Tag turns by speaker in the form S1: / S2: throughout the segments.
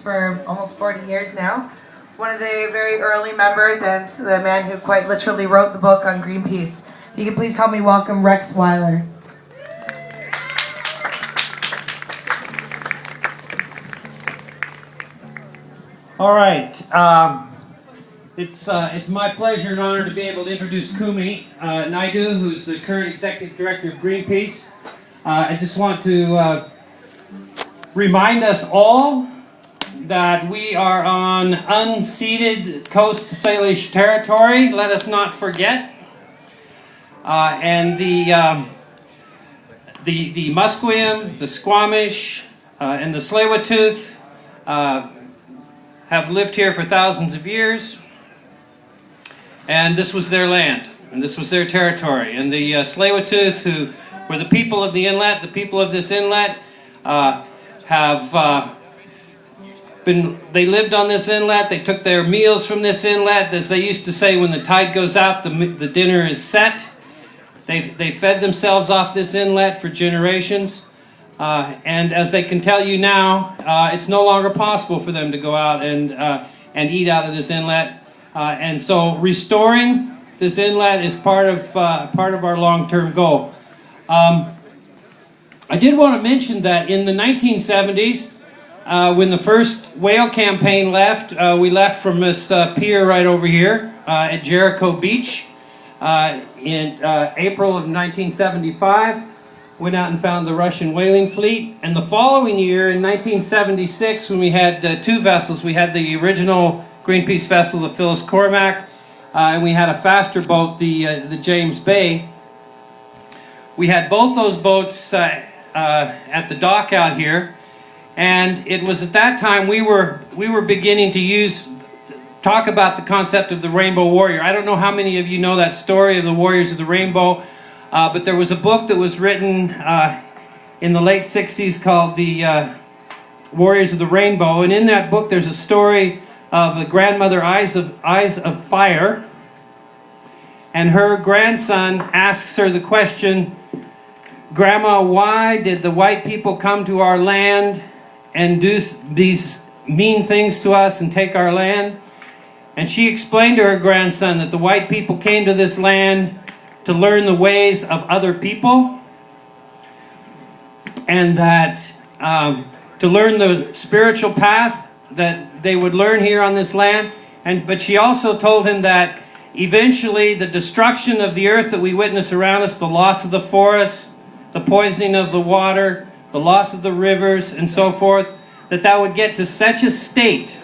S1: for almost 40 years now. One of the very early members and the man who quite literally wrote the book on Greenpeace. If you could please help me welcome Rex Weyler.
S2: All right. It's my pleasure and honor to be able to introduce Kumi Naidu, who's the current executive director of Greenpeace. I just want to remind us all that we are on unceded Coast Salish territory. Let us not forget. And the Musqueam, the Squamish, and the Tsleil-Waututh have lived here for thousands of years, and this was their land, and this was their territory. And the Tsleil-Waututh, who were the people of the inlet, the people of this inlet, they lived on this inlet. They took their meals from this inlet. As they used to say, when the tide goes out, the dinner is set. They fed themselves off this inlet for generations. And as they can tell you now, it's no longer possible for them to go out and eat out of this inlet. And so restoring this inlet is part of our long-term goal. I did want to mention that in the 1970s, when the first whale campaign left, we left from this pier right over here at Jericho Beach in April of 1975. Went out and found the Russian whaling fleet. And the following year, in 1976, when we had two vessels, we had the original Greenpeace vessel, the Phyllis Cormac, and we had a faster boat, the James Bay. We had both those boats at the dock out here, and it was at that time we were beginning to talk about the concept of the Rainbow Warrior. I don't know how many of you know that story of the Warriors of the Rainbow. But there was a book that was written in the late 60s called The Warriors of the Rainbow. And in that book there's a story of the grandmother Eyes of Fire. And her grandson asks her the question, "Grandma, why did the white people come to our land and do these mean things to us and take our land?" And she explained to her grandson that the white people came to this land to learn the ways of other people, and that to learn the spiritual path that they would learn here on this land. But she also told him that eventually the destruction of the earth that we witness around us, the loss of the forests, the poisoning of the water, the loss of the rivers, and so forth, that would get to such a state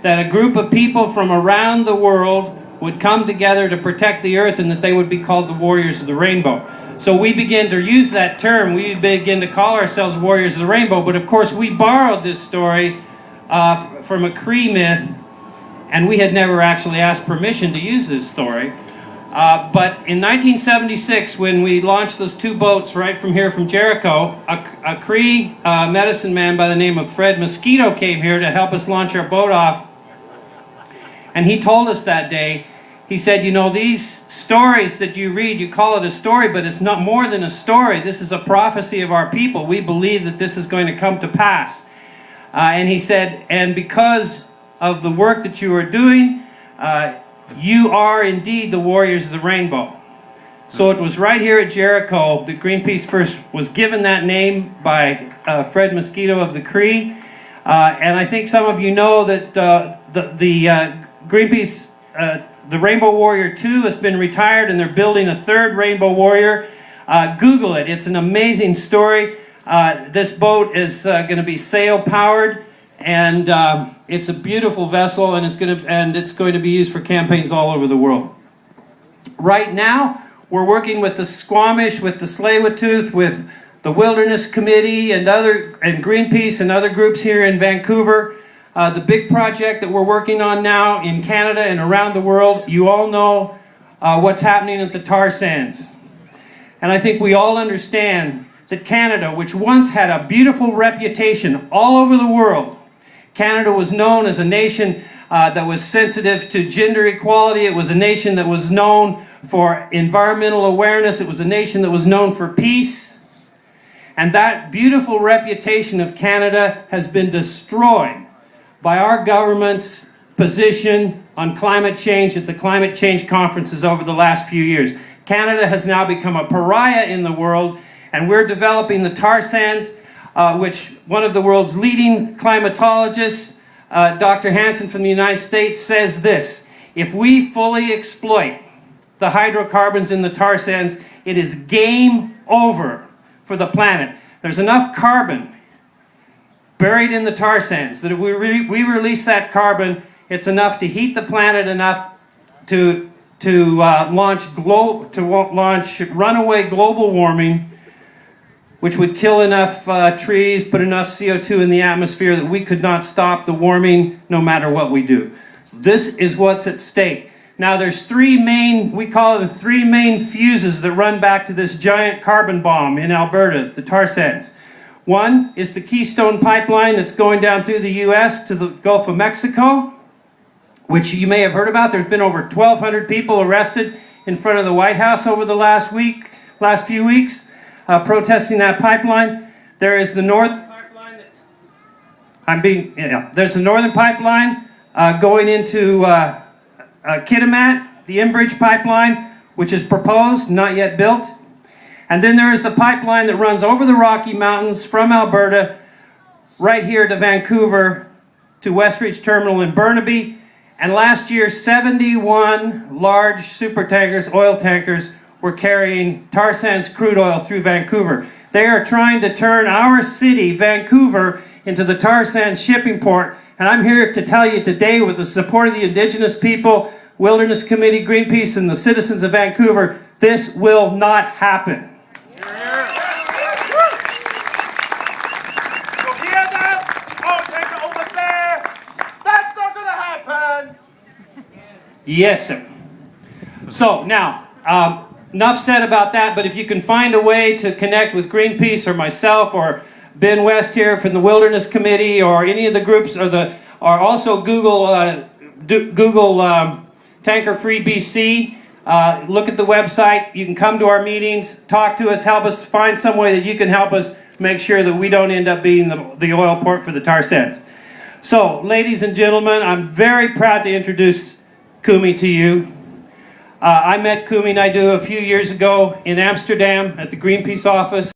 S2: that a group of people from around the world would come together to protect the earth, and that they would be called the Warriors of the Rainbow. So we began to use that term. We began to call ourselves Warriors of the Rainbow. But of course we borrowed this story from a Cree myth, and we had never actually asked permission to use this story. But in 1976, when we launched those two boats right from here from Jericho, a Cree medicine man by the name of Fred Mosquito came here to help us launch our boat off. And he told us that day, he said, "You know, these stories that you read, you call it a story, but it's not more than a story. This is a prophecy of our people. We believe that this is going to come to pass." And he said, "And because of the work that you are doing, you are indeed the Warriors of the Rainbow." So it was right here at Jericho that Greenpeace first was given that name by Fred Mosquito of the Cree. And I think some of you know that the Greenpeace, the Rainbow Warrior 2 has been retired, and they're building a third Rainbow Warrior. Google it. It's an amazing story. This boat is going to be sail powered, and it's a beautiful vessel, and it's going to be used for campaigns all over the world. Right now, we're working with the Squamish, with the Tsleil-Waututh, with the Wilderness Committee, and Greenpeace and other groups here in Vancouver. The big project that we're working on now in Canada and around the world, you all know what's happening at the tar sands. And I think we all understand that Canada, which once had a beautiful reputation all over the world, Canada was known as a nation that was sensitive to gender equality. It was a nation that was known for environmental awareness. It was a nation that was known for peace. And that beautiful reputation of Canada has been destroyed by our government's position on climate change at the climate change conferences over the last few years. Canada has now become a pariah in the world, and we're developing the tar sands, which one of the world's leading climatologists, Dr. Hansen from the United States, says this: if we fully exploit the hydrocarbons in the tar sands, it is game over for the planet. There's enough carbon buried in the tar sands that if we release that carbon, it's enough to heat the planet enough to launch runaway global warming, which would kill enough trees, put enough CO2 in the atmosphere that we could not stop the warming no matter what we do. This is what's at stake. Now there's three main, we call it the three main fuses that run back to this giant carbon bomb in Alberta, the tar sands. One is the Keystone pipeline that's going down through the US to the Gulf of Mexico, which you may have heard about. There's been over 1,200 people arrested in front of the White House over the last few weeks, protesting that pipeline. There is the northern pipeline there's the northern pipeline going into Kitimat, the Enbridge pipeline, which is proposed, not yet built. And then there is the pipeline that runs over the Rocky Mountains from Alberta right here to Vancouver to Westridge Terminal in Burnaby. And last year, 71 large super tankers, oil tankers, were carrying tar sands crude oil through Vancouver. They are trying to turn our city, Vancouver, into the tar sands shipping port. And I'm here to tell you today, with the support of the Indigenous people, Wilderness Committee, Greenpeace, and the citizens of Vancouver, this will not happen.
S3: You hear that? Oh, take it over there. That's not going to happen.
S2: Yes, sir. So now, enough said about that, but if you can find a way to connect with Greenpeace or myself or Ben West here from the Wilderness Committee or any of the groups, or also Google Tanker Free BC. Look at the website. You can come to our meetings, talk to us, help us, find some way that you can help us make sure that we don't end up being the oil port for the tar sands. So, ladies and gentlemen, I'm very proud to introduce Kumi to you. I met Kumi Naidoo a few years ago in Amsterdam at the Greenpeace office.